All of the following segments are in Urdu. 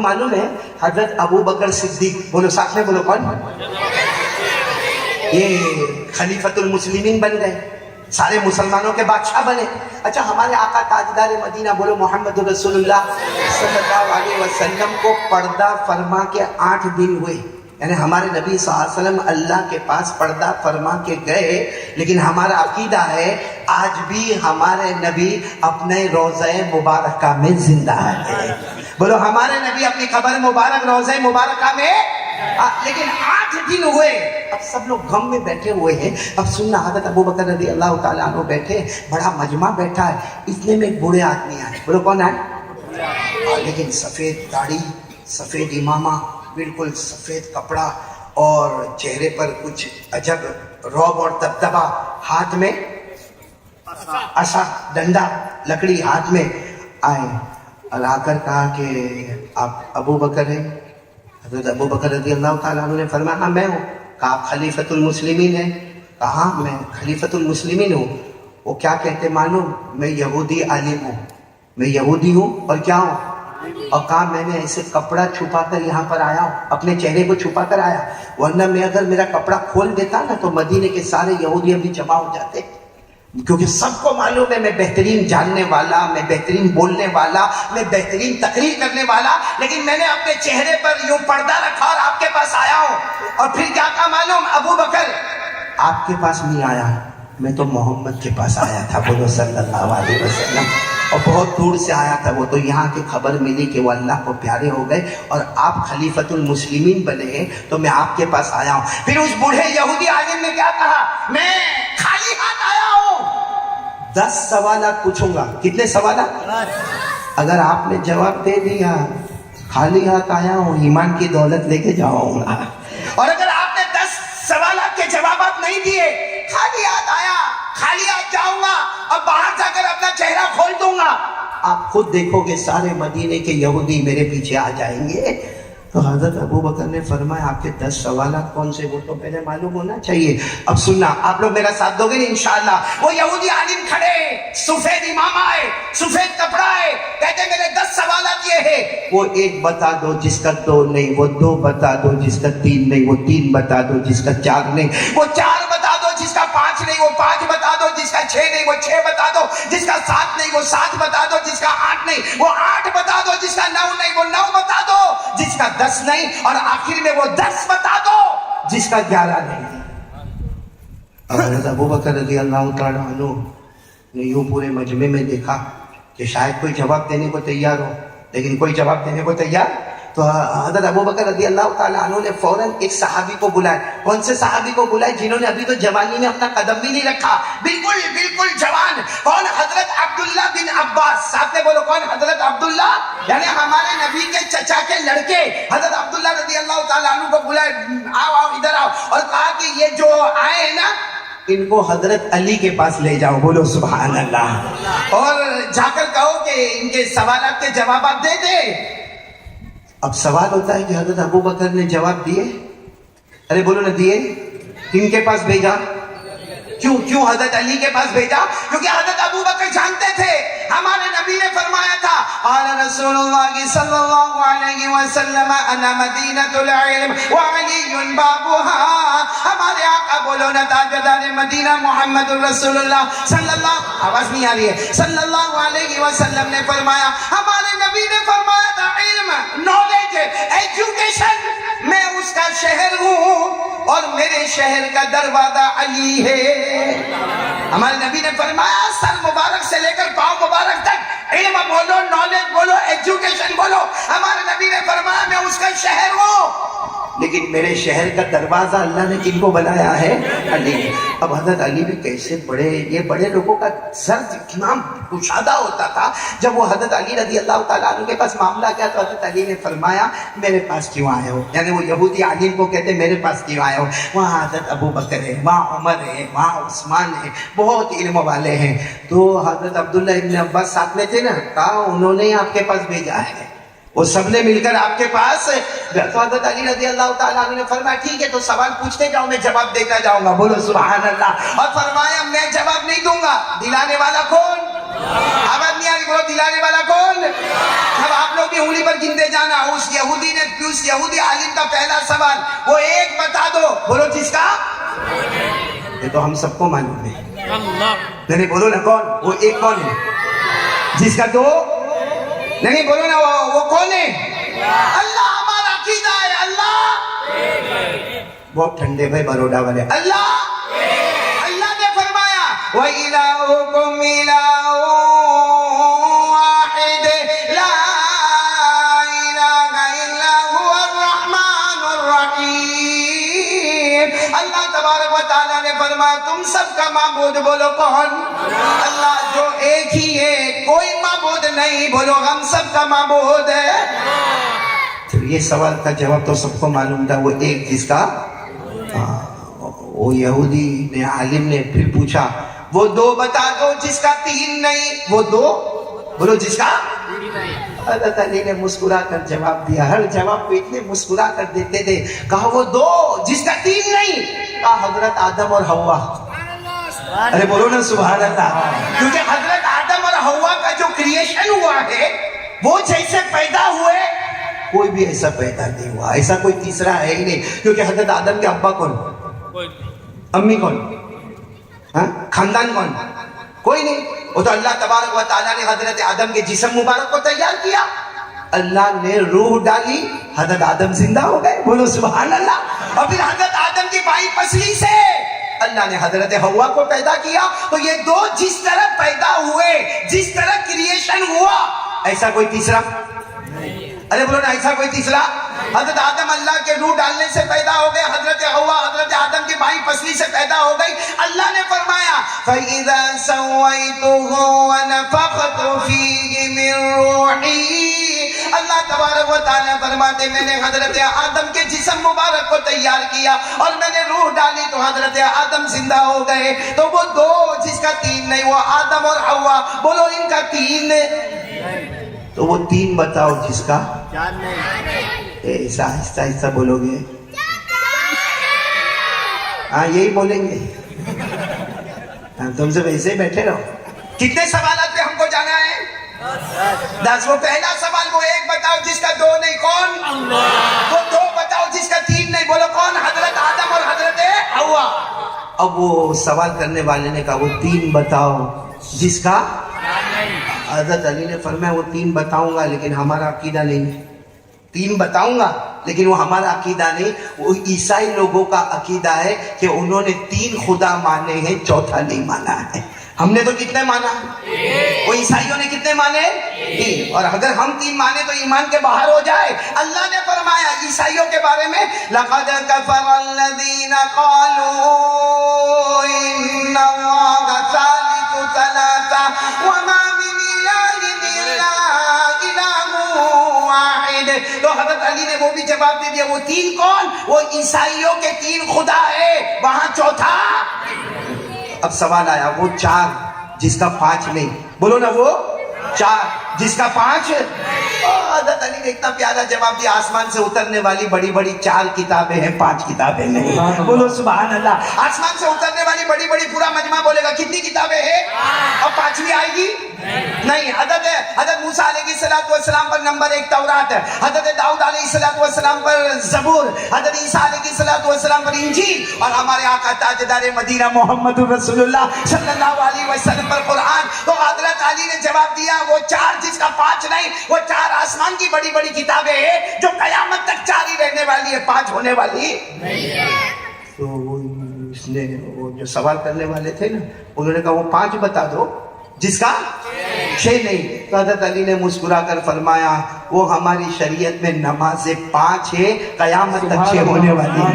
کو معلوم ہے حضرت ابو بکر صدیق، بولو ساتھ میں بولو کون، یہ خلیفۃ المسلمین بن گئے، سارے مسلمانوں کے بادشاہ بنے۔ اچھا ہمارے آقا تاجدار مدینہ بولو محمد رسول اللہ صلی اللہ علیہ وسلم کو پردہ فرما کے 8 دن ہوئے، یعنی ہمارے نبی صلی اللہ علیہ وسلم اللہ کے پاس پردہ فرما کے گئے، لیکن ہمارا عقیدہ ہے آج بھی ہمارے نبی اپنے روضہ مبارکہ میں زندہ ہے۔ بولو ہمارے نبی اپنی قبر مبارک روضہ مبارکہ میں، لیکن 8 دن ہوئے۔ اب سب لوگ غم میں بیٹھے ہوئے ہیں۔ اب سننا، حضرت ابو بکر رضی اللہ تعالیٰ عنہ بیٹھے، بڑا مجمع بیٹھا ہے، اتنے میں ایک بوڑھے آدمی آئے، بولو کون آئے؟ لیکن سفید داڑھی، سفید امامہ، بالکل سفید کپڑا، اور چہرے پر کچھ عجب رعب اور دبدبا، ہاتھ میں عصا، ڈنڈا، لکڑی ہاتھ میں آئے اور آ کر کہا کہ آپ ابو بکر ہیں؟ حضرت ابو بکر رضی اللہ تعالیٰ عنہ نے فرمایا ہاں میں ہوں۔ کہا آپ خلیفۃ المسلمین ہیں؟ کہا میں خلیفۃ المسلمین ہوں۔ وہ کیا کہتے معلوم؟ میں یہودی عالم ہوں، میں یہودی ہوں اور کیا ہوں، اور کہا میں نے ایسے کپڑا چھپا کر یہاں پر آیا ہوں، اپنے چہرے کو چھپا کر آیا، ورنہ میں اگر میرا کپڑا کھول دیتا نا تو مدینے کے سارے یہودی ابھی جمع ہو جاتے، کیونکہ سب کو معلوم ہے میں بہترین جاننے والا، میں بہترین بولنے والا، میں بہترین تقریر کرنے والا، لیکن میں نے اپنے چہرے پر یوں پردہ رکھا اور آپ کے پاس آیا ہوں۔ اور پھر کیا کہا معلوم؟ ابو بکر آپ کے پاس نہیں آیا، میں تو محمد کے پاس آیا تھا، بولو صلی اللہ علیہ وسلم، اور بہت دور سے آیا تھا وہ، تو یہاں کی خبر ملی کہ وہ اللہ کو پیارے ہو گئے اور آپ خلیفۃ المسلمین بنے ہیں، تو میں آپ کے پاس آیا ہوں۔ پھر اس بوڑھے یہودی عالم نے کیا کہا؟ میں خالی ہاتھ آیا ہوں، 10 سوالات پوچھوں گا۔ کتنے سوالات؟ اگر آپ نے جواب دے دیا خالی ہاتھ آیا ہوں، ایمان کی دولت لے کے جاؤں گا، اور اگر آپ نے 10 سوالات کے جوابات نہیں دیے، خالی ہاتھ آیا، خالی ہاتھ جاؤں گا، اور باہر جا کر اپنا چہرہ کھول دوں گا، آپ خود دیکھو گے سارے مدینے کے یہودی میرے پیچھے آ جائیں گے۔ تو حضرت ابو بکر نے فرمایا آپ کے 10 سوالات کون سے، وہ تو پہلے معلوم ہونا چاہیے۔ اب سننا، آپ لوگ میرا ساتھ دو گے انشاءاللہ۔ وہ یہودی عالم کھڑے، سفید امامہ ہے، سفید کپڑا ہے، کہتے میرے 10 سوالات یہ ہے۔ وہ 1 بتا دو جس کا 2 نہیں، وہ 2 بتا دو جس کا 3 نہیں، وہ 3 بتا دو جس کا 4 نہیں، وہ 4 بتا دو جس کا 5 نہیں، وہ 5 بتا دو جس کا 6 نہیں، وہ 6 بتا دو جس کا 7 نہیں، وہ 7 بتا دو جس کا 8 نہیں، وہ 8 بتا دو جس کا 9 نہیں، وہ 9 بتا دو جس کا 10 نہیں، اور آخر میں وہ 10 بتا دو جس کا 11 نہیں۔ حضرت ابو بکر رضی اللہ تعالیٰ عنہ نے یوں پورے مجمع میں دیکھا کہ شاید کوئی جواب دینے کو تیار ہو، لیکن کوئی جواب دینے کو تیار، تو حضرت ابو بکر رضی اللہ تعالیٰ عنہ نے فوراً ایک صحابی کو بلائے۔ کون سے صحابی کو بلائے؟ جنہوں نے ابھی تو جوانی میں اپنا قدم بھی نہیں رکھا، بالکل جوان۔ کون؟ حضرت عبداللہ بن عباس، ساتھ میں بولو کون؟ حضرت عبداللہ، یعنی ہمارے نبی کے چچا کے لڑکے، حضرت عبداللہ رضی اللہ تعالیٰ عنہ کو بلائے، آؤ ادھر آؤ، اور کہا کہ یہ جو آئے ہیں نا ان کو حضرت علی کے پاس لے جاؤ، بولو سبحان اللہ، اور جا کر کہو کہ ان کے سوالات کے جوابات دے دے۔ اب سوال ہوتا ہے کہ حضرت ابو بکر نے جواب دیے؟ ارے بولو نہ دیے؟ کن کے پاس بھیجا؟ کیوں حضرت علی کے پاس بھیجا؟ کیونکہ حضرت ابو بکر جانتے تھے ہمارے نبی نے فرمایا تھا قال رسول اللہ صلی اللہ علیہ وسلم انا مدینۃ العلم وعلی بابها۔ ہمارے آقا بولو نا تاجدار مدینہ محمد رسول اللہ صلی اللہ، آواز نہیں آ رہی ہے، صلی اللہ علیہ وسلم نے فرمایا، ہمارے نبی نے فرمایا تھا علم، نالج، ایجوکیشن، میں اس کا شہر ہوں اور میرے شہر کا دروازہ علی ہے۔ ہمارے نبی نے فرمایا سر مبارک سے لے کر پاؤں مبارک تک علم بولو، نالج بولو، ایجوکیشن بولو، ہمارے نبی نے فرمایا میں اس کا شہر ہوں، لیکن میرے شہر کا دروازہ اللہ نے کن کو بنایا ہے؟ علی۔ اب حضرت علی بھی کیسے بڑے، یہ بڑے لوگوں کا سر اتنا کشادہ ہوتا تھا، جب وہ حضرت علی رضی اللہ تعالیٰ عنہ کے پاس معاملہ کیا تو حضرت علی نے فرمایا میرے پاس کیوں آئے ہو؟ یعنی وہ یہودی عالم کو کہتے میرے پاس کیوں آئے ہو؟ وہاں حضرت ابو بکر ہے، وہاں عمر ہے، وہاں عثمان ہے، بہت علم والے ہیں۔ تو حضرت عبداللہ ابن عباس ساتھ میں تھے نا، کہا انہوں نے آپ کے پاس بھیجا ہے، وہ سب نے مل کر آپ کے پاس۔ تو حضرت علی رضی اللہ تعالیٰ عنہ نے فرمایا ٹھیک ہے تو سوال پوچھتے جاؤ، میں جواب دیتا جاؤں گا، بولو سبحان اللہ۔ اور فرمایا میں جواب نہیں دوں گا، دلانے والا کون؟ آواز نہیں آ رہی، بولو دلانے والا کون؟ اب آپ لوگ بھی انگلی پر گنتے جانا، اس یہودی عالم کا پہلا سوال وہ ایک بتا دو، بولو جس کا، یہ تو ہم سب کو معلوم ہے، نہیں بولو نا کون، وہ ایک کون ہے؟ جس کا دو نہیں بولو نا، وہ کون ہے؟ اللہ ہمارا عقیدہ ہے، اللہ بہت ٹھنڈے بھائی بروڈا والے، اللہ نے فرمایا وَإِلَٰهُكُمْ إِلَٰهٌ وَاحِدٌ لَا إِلَٰهَ إِلَّا هُوَ الرَّحْمَٰنُ الرَّحِيمُ۔ اللہ تبارک و تعالیٰ نے فرمایا تم سب کا معبود بولو کون؟ اللہ جو ایک ہی ہے، کوئی معبود نہیں، بولو ہم سب کا معبود ہے۔ تو یہ سوال کا جواب تو سب کو معلوم تھا، وہ ایک جس کا، وہ یہودی نے عالم نے پھر پوچھا وہ دو بتا دو جس کا تین نہیں، وہ دو بولو جس کا، حضرت علی نے مسکرا کر جواب دیا، ہر جواب کو اتنے مسکرا کر دیتے تھے، کہا وہ دو جس کا تین نہیں، کہا حضرت آدم اور حوا، ارے بولو نا سبحان اللہ، کیونکہ حضرت آدم اور حوا کا جو کریشن ہوا ہے وہ جیسے پیدا ہوئے کوئی بھی ایسا پیدا نہیں ہوا، ایسا کوئی تیسرا ہے ہی نہیں، کیونکہ حضرت آدم کے ابا کون، امی کون، خاندان کون، کوئی نہیں، وہ تو اللہ تبارک و تعالیٰ نے حضرت آدم کے جسم مبارک کو تیار کیا، اللہ نے روح ڈالی، حضرت آدم زندہ ہو گئے، بولو سبحان اللہ، اور پھر حضرت آدم کی بائیں پسلی سے اللہ نے حضرت حوا کو پیدا کیا، تو یہ دو جس طرح پیدا ہوئے، جس طرح کریشن ہوا، ایسا کوئی تیسرا، ارے بولو نا ایسا کوئی تیسرا، حضرت آدم اللہ کے روح ڈالنے سے پیدا ہو گئے، حضرت حوا حضرت آدم کی بائیں پسلی سے پیدا ہو گئی، اللہ نے فرمایا فَإِذَا سَوَّيْتُهُ وَنَفَخْتُ فِيهِ مِن رُوحِي، اللہ تبارک و تعالیٰ فرماتے میں نے حضرت آدم کے جسم مبارک کو تیار کیا اور میں نے روح ڈالی تو حضرت آدم زندہ ہو گئے، تو وہ دو جس کا تین نہیں، وہ آدم اور حوا، بولو ان کا تین، تو وہ تین بتاؤ جس کا ایسا آہستہ آہستہ بولو گے، ہاں یہی بولیں گے، تم سے ویسے بیٹھے رہو، کتنے سوالات پہ ہم کو جانا ہے؟ 10۔ وہ پہلا سوال وہ ایک بتاؤ جس کا دو نہیں، کون؟ وہ دو بتاؤ جس کا تین نہیں، بولو کون؟ حضرت آدم اور حضرت حوا۔ اب وہ سوال کرنے والے نے کہا وہ تین بتاؤ جس کا، حضرت علی نے فرمایا وہ تین بتاؤں گا لیکن ہمارا عقیدہ نہیں، تین بتاؤں گا لیکن وہ ہمارا عقیدہ نہیں، وہ عیسائی لوگوں کا عقیدہ ہے کہ انہوں نے تین خدا مانے ہیں، چوتھا نہیں مانا ہے، ہم نے تو کتنے مانا، وہ عیسائیوں نے کتنے مانے؟ تین، اور اگر ہم تین مانے تو ایمان کے باہر ہو جائے۔ اللہ نے فرمایا عیسائیوں کے بارے میں لَقَدْ كَفَرَ الَّذِينَ قَالُوا إِنَّ اللَّهَ ثَالِثُ ثَلَاثَةٍ وَمَا مِنْ إِلَٰهٍ إِلَّا إِلَٰهٌ وَاحِدٌ، تو حضرت علی نے وہ بھی جواب دے دیا، وہ تین کون؟ وہ عیسائیوں کے تین خدا ہے، وہاں چوتھا۔ اب سوال آیا وہ چار جس کا پانچ نہیں، بولو نا وہ چار جس کا پانچ، حضرت علی نے اتنا پیارا جواب دیا، آسمان سے اترنے والی بڑی بڑی چار کتابیں ہیں، پانچ کتابیں نہیں، بولو سبحان اللہ، آسمان سے اترنے والی بڑی بڑی پورا مجمع بولے گا کتنی کتابیں ہیں، اب پانچویں آئے گی نہیں، حضرت موسیٰ علیہ السلام پر نمبر 1 تورات، حضرت داؤد علیہ السلام پر زبور، حضرت عیسیٰ علیہ السلام پر انجیل، اور ہمارے آقا تاجدار مدینہ محمد رسول اللہ صلی اللہ علیہ وسلم پر قرآن۔ تو حضرت علی نے جواب دیا وہ چار جس کا پانچ نہیں، وہ چار آسمان کی بڑی بڑی کتابیں ہیں جو قیامت تک چار ہی رہنے والی ہے، پانچ ہونے والی نہیں ہے۔ تو اس نے وہ جو سوال کرنے والے تھے نا انہوں نے کہا وہ پانچ بتا دو جس کا چھ نہیں، تو حضرت علی نے مسکرا کر فرمایا وہ ہماری شریعت میں نماز 5 ہے، قیامت تک 6 ہونے والی نہیں۔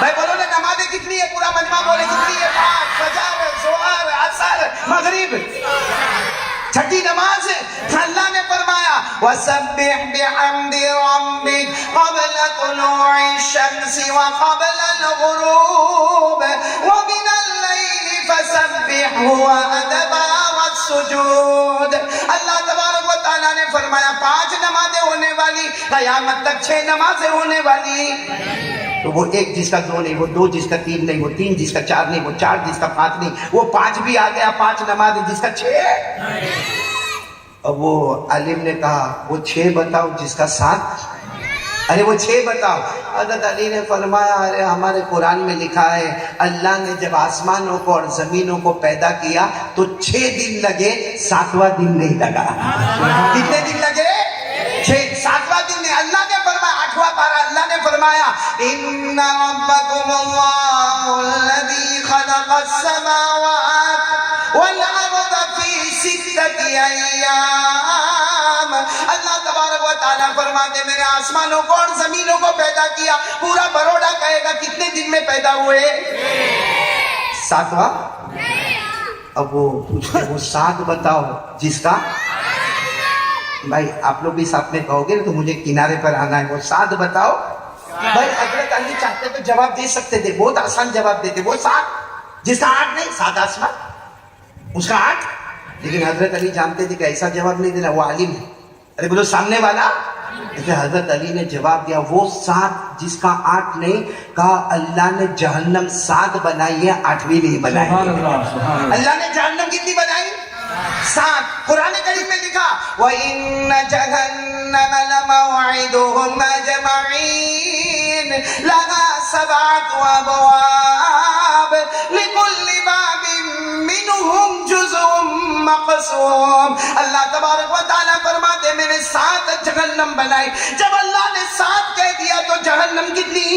بھائی بولو نا نمازیں کتنی ہے، پورا مجمع بولے کتنی ہے، 5 فجر ظہر عصر مغرب، چھٹی نماز ہے۔ اللہ نے فرمایا وَسَبِّحْ بِحَمْدِ رَبِّكَ قَبْلَ طُلُوعِ الشَّمْسِ وَقَبْلَ الْغُرُوبِ وَمِنَ اللَّيْلِ فَسَبِّحْهُ وَأَدْبَارَ السُّجُودِ۔ اللہ تبارک و تعالیٰ نے فرمایا 5 نمازیں ہونے والی، قیامت تک 6 نمازیں ہونے والی، تو وہ ایک جس کا 2 نہیں، وہ 2 جس کا 3 نہیں، وہ 3 جس کا 4 نہیں، وہ 4 جس کا 5 نہیں، وہ 5 بھی آ گیا، 5 نمازیں جس کا 6۔ اب وہ عالم نے کہا وہ 6 بتاؤ جس کا 7، ارے وہ 6 بتاؤ. حضرت علی نے فرمایا ارے ہمارے قرآن میں لکھا ہے اللہ نے جب آسمانوں کو اور زمینوں کو پیدا کیا تو 6 دن لگے، 7واں دن نہیں لگا. کتنے دن لگے؟ 6. 7واں دن نہیں. اللہ نے فرمایا 8واں پارہ اللہ نے فرمایا ان ربکم اللہ الذی خلق السماوات والارض فی 6 ایام. اللہ تبارک و تعالیٰ فرماتے میں نے آسمانوں کو اور زمینوں کو پیدا کیا. پورا بروڈا کہے گا کتنے دن میں پیدا ہوئے؟ 7واں. اب وہ پوچھتے وہ 7 بتاؤ جس کا بھائی آپ لوگ بھی ساتھ میں کہو گے تو مجھے کنارے پر آنا ہے. وہ 7 بتاؤ. بھائی حضرت علی چاہتے تو جواب دے سکتے تھے، بہت آسان جواب دیتے. وہ 7 جس کا 8 نہیں، 7 آسمان اس کا 8. لیکن حضرت علی جانتے تھے کہ ایسا جواب نہیں دینا، وہ عالم ہے. ارے بولو سامنے والا. حضرت علی نے جواب دیا وہ 7 جس کا 8 نہیں، کہا اللہ نے جہنم 7 بنائی ہے، 8ویں نہیں بنائی. اللہ نے جہنم کتنی بنائی؟ 7. قرآن کریم میں لکھا وَإِنَّ جَهَنَّمَ لَمَوْعِدُهُمْ أَجْمَعِينَ لَهَا 7 أَبْوَابٍ لِكُلِّ بَابٍ مِّنْهُمْ جُزْءٌ مَّقْسُومٌ. اللہ تبارک و تعالیٰ فرماتے میں نے 7 جہنم بنائی. جب اللہ نے 7 کہہ دیا تو جہنم کتنی؟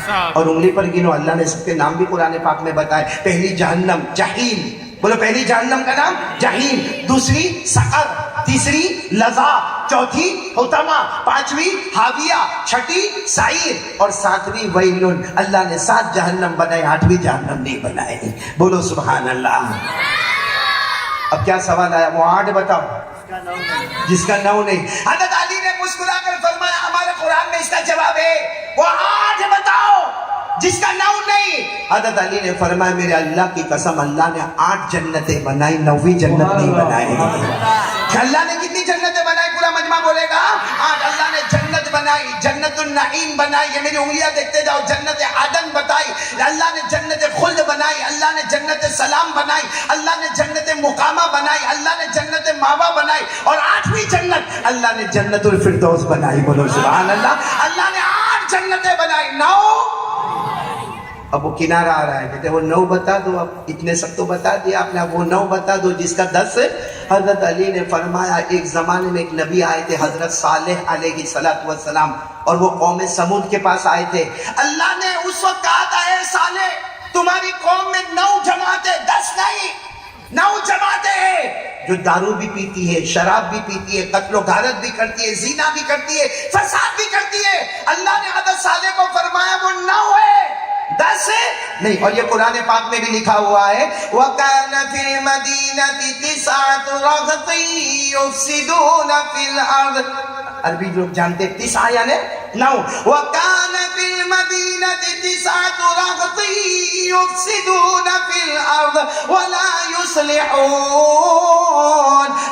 7. اور انگلی پر گنو. اللہ نے سب کے نام بھی قرآن پاک میں بتائے. پہلی جہنم جہیم. بولو پہلی جہنم کا نام جہیم، دوسری سقر، تیسری لظا، چوتھی حطمہ، 5ویں حاویہ، 6ٹھی سعیر اور 7ویں ویلن. اللہ نے 7 جہنم بنائے، 8ویں جہنم نہیں بنائے. بولو سبحان اللہ. اب کیا سوال آیا؟ وہ 8 بتاؤ جس کا 9 نہیں. حضرت علی نے مسکرا کر فرمایا ہمارے قرآن میں اس کا جواب ہے. وہ 8 بتاؤ جس کا 9 نہیں. حضرت علی نے فرمایا میرے اللہ کی قسم اللہ نے 8 جنتیں بنائی، 9ویں جنت نہیں بنائی. اللہ نے کتنی جنتیں بنائی؟ پورا مجمع بولے گا 8. اللہ نے جنت بنائی، جنت النعیم بنائی، یہ میری انگلیاں دیکھتے جاؤ. جنت عدن بتائی اللہ نے، جنت خلد بنائی اللہ نے، جنت سلام بنائی اللہ نے، جنت مقامہ بنائی اللہ نے، جنت ماوا بنائی اور 8ویں جنت اللہ نے جنت الفردوس بنائی. بولو سبحان اللہ. اللہ نے 8 جنتیں بنائی، 9. اب وہ کنارہ آ رہا ہے کہتے وہ 9 بتا دو. اب اتنے سب تو بتا دیا آپ نے، اب وہ 9 بتا دو جس کا 10 ہے. حضرت علی نے فرمایا ایک زمانے میں ایک نبی آئے تھے حضرت صالح علیہ السلام اور وہ قوم سمود کے پاس آئے تھے. اللہ نے اس وقت کہا تھا اے صالح تمہاری قوم میں 9 جماعتیں، 10 نہیں 9 جماعتیں ہیں جو دارو بھی پیتی ہے، شراب بھی پیتی ہے، قتل و غارت بھی کرتی ہے، زنا بھی کرتی ہے، فساد بھی کرتی ہے. اللہ نے حضرت صالح کو فرمایا وہ 9 ہے، 10 ہے نہیں. اور یہ قرآن پاک میں بھی لکھا ہوا ہے وَكَانَ فِي الْمَدِينَةِ 9 رَهْطٍ يُفْسِدُونَ فِي الْأَرْضِ. عربی لوگ جانتے 9 یعنی 9. وَكَانَ فِي الْمَدِينَةِ 9 رَهْطٍ يُفْسِدُونَ فِي الْأَرْضِ وَلَا يُصْلِحُونَ.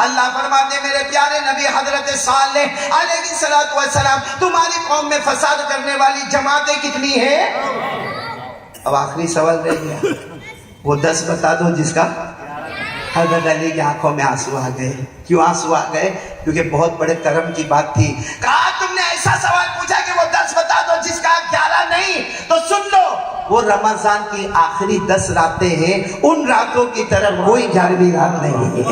اللہ فرماتے میرے پیارے نبی حضرت صالح علیہ السلام تمہاری قوم میں فساد کرنے والی جماعتیں کتنی ہیں؟ اب آخری سوال رہ گیا وہ 10 بتا دو جس کا. حضرت علی کی آنکھوں میں آنسو آ گئے. کیوں آنسو آ گئے؟ کیونکہ بہت بڑے کرم کی بات تھی. کہا تم نے ایسا سوال پوچھا کہ وہ 10 بتا دو جس کا 11 نہیں، تو سن لو وہ رمضان کی آخری 10 راتیں ہیں، ان راتوں کی طرف کوئی 11ویں رات نہیں ہے.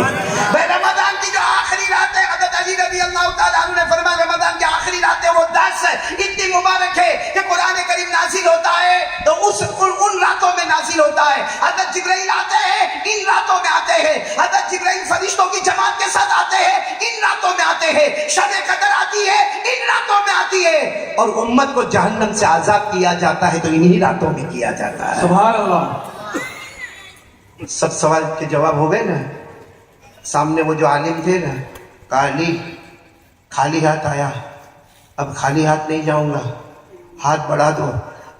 بھائی رمضان کی جو آخری رات ہے حضرت علی رضی اللہ تعالیٰ عنہ نے فرمایا رمضان کی آخری رات ہے وہ 10 ہے. اتنی مبارک ہے کہ قرآن کریم نازل ہوتا ہے تو ان راتوں میں نازل ہوتا ہے. حضرت جبرائیل آتے ہیں ان راتوں میں آتے ہیں. حضرت جبرائیل فرشتوں کی جماعت کے ساتھ آتے ہیں ان راتوں میں آتے ہیں. شب قدر آتی ہے ان راتوں میں آتی ہے. اور امت کو جہنم سے آزاد کیا جاتا ہے تو انہی راتوں میں کیا جاتا ہے. سبحان اللہ. سب سوال کے جواب ہو گئے نا. سامنے وہ جو عالم تھے نا علی خالی ہاتھ آیا. اب خالی ہاتھ نہیں جاؤں گا، ہاتھ بڑھا دو.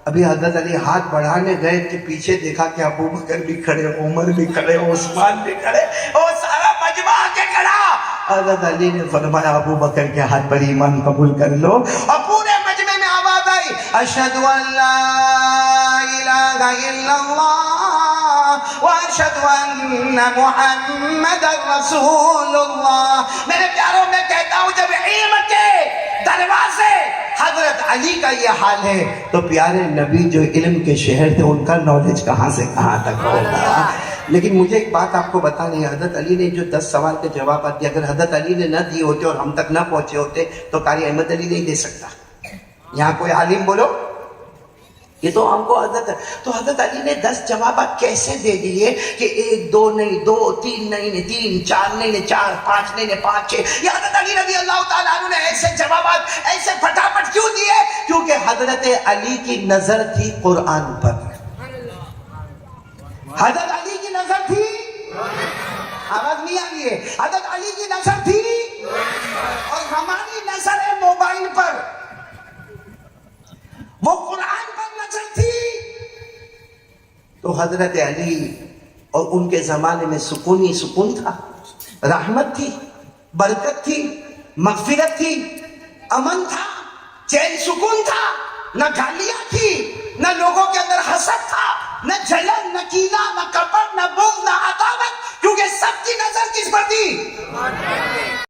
ابھی حضرت علی ہاتھ بڑھانے گئے کہ پیچھے دیکھا کہ ابو بکر بھی کھڑے، عمر بھی کھڑے، عثمان بھی کھڑے، اور سارا مجمع آ کے کھڑا. حضرت علی نے فرمایا ابو بکر کے ہاتھ پر ایمان قبول کر لو. اور پورے مجمع میں آواز آئی اشہد ان لا الہ الا اللہ واشہد ان محمد رسول اللہ. میرے پیاروں میں کہتا ہوں جب علم کے دروازے حضرت علی کا یہ حال ہے تو پیارے نبی جو علم کے شہر تھے ان کا نالج کہاں سے کہاں تک ہوگا. لیکن مجھے ایک بات آپ کو بتانی ہے, حضرت علی نے جو 10 سوال کے جوابات دیے, اگر حضرت علی نے نہ دیے ہوتے اور ہم تک نہ پہنچے ہوتے تو قاری احمد علی نہیں دے سکتا. یہاں کوئی عالم بولو, یہ تو ہم کو حضرت علی نے 10 جوابات کیسے دے دیے کہ 1 2 نہیں 2 3 نہیں 3 4 نہیں 4 5 نہیں 5 6. یہ حضرت علی رضی اللہ تعالیٰ عنہ نے ایسے جوابات ایسے پھٹافٹ کیوں دیے؟ کیونکہ حضرت علی کی نظر تھی قرآن پر. حضرت علی کی نظر تھی, آواز نہیں آ رہی ہے, حضرت علی کی نظر تھی اور ہماری نظر ہے موبائل پر, وہ قرآن پر نظر تھی. تو حضرت علی اور ان کے زمانے میں سکون ہی سکون تھا, رحمت تھی, برکت تھی, مغفرت تھی, امن تھا, چین سکون تھا, نہ گالیاں تھی, نہ لوگوں کے اندر حسد تھا, نہ جلن, نہ کینہ, نہ کپٹ, نہ بغض, نہ عداوت, کیونکہ سب کی نظر کس پر تھی؟